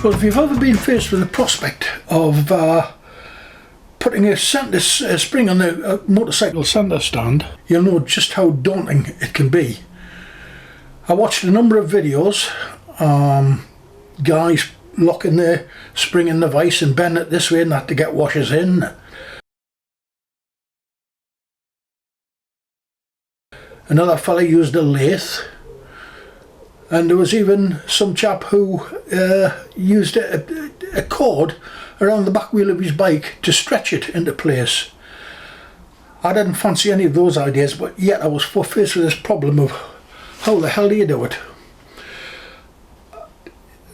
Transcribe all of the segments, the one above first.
Well, if you've ever been faced with the prospect of putting a spring on a motorcycle centre stand, you'll know just how daunting it can be. I watched a number of videos, guys locking their spring in the vise and bending it this way and that to get washers in. Another fella used a lathe, and there was even some chap who used a cord around the back wheel of his bike to stretch it into place. I didn't fancy any of those ideas, but yet I was faced with this problem of how the hell do you do it?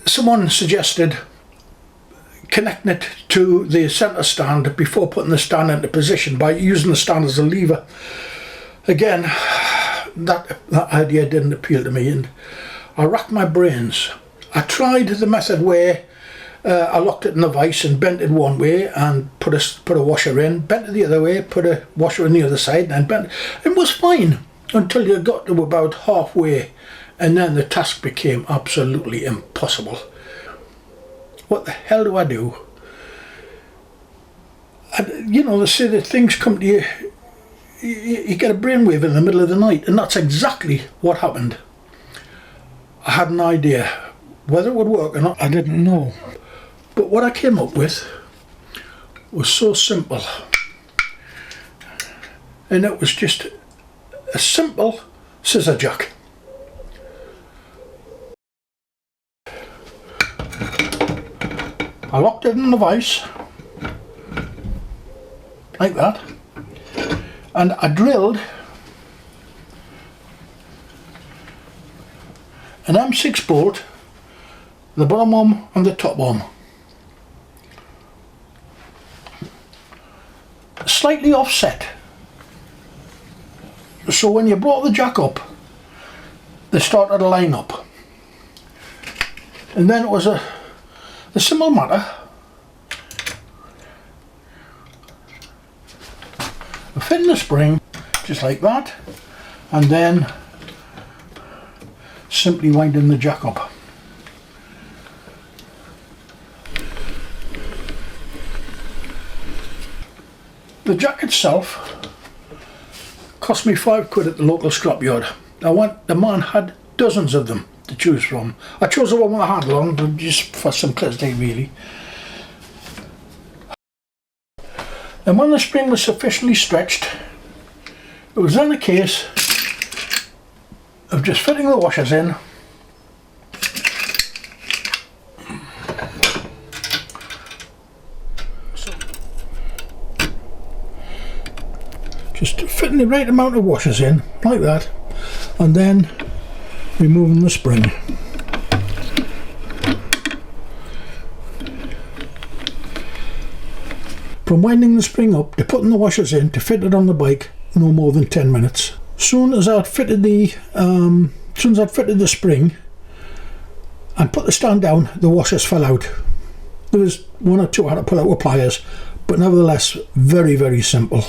Someone suggested connecting it to the centre stand before putting the stand into position by using the stand as a lever. Again, that idea didn't appeal to me, and I racked my brains. I tried the method where I locked it in the vise and bent it one way and put a washer in, bent it the other way, put a washer on the other side, and then bent it. It was fine until you got to about halfway, and then the task became absolutely impossible. What the hell do I do? And, you know, they say that things come to you, you get a brainwave in the middle of the night, and that's exactly what happened. I had an idea. Whether it would work or not, I didn't know. But what I came up with was so simple. And it was just a simple scissor jack. I locked it in the vise, like that, and I drilled an M6 bolt, the bottom arm and the top arm, slightly offset, so when you brought the jack up they started to line up. And then it was a simple matter of fitting the spring just like that, and then simply winding the jack up. The jack itself cost me £5 at the local scrapyard. The man had dozens of them to choose from. I chose the one with the handle on, just for simplicity really. And when the spring was sufficiently stretched, it was then a case of just fitting the washers in, just fitting the right amount of washers in, like that, and then removing the spring. From winding the spring up to putting the washers in to fit it on the bike, no more than 10 minutes. Soon as I'd fitted the spring and put the stand down, the washers fell out. There was one or two I had to pull out with pliers, but nevertheless very, very simple.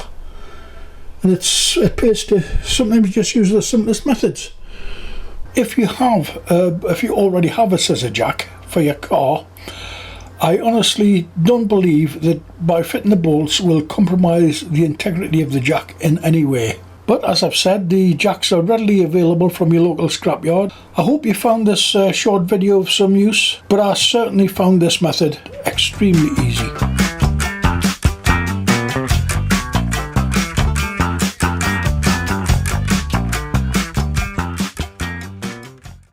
And it pays to sometimes just use the simplest methods. If you already have a scissor jack for your car, I honestly don't believe that by fitting the bolts will compromise the integrity of the jack in any way. But as I've said, the jacks are readily available from your local scrapyard. I hope you found this short video of some use, but I certainly found this method extremely easy.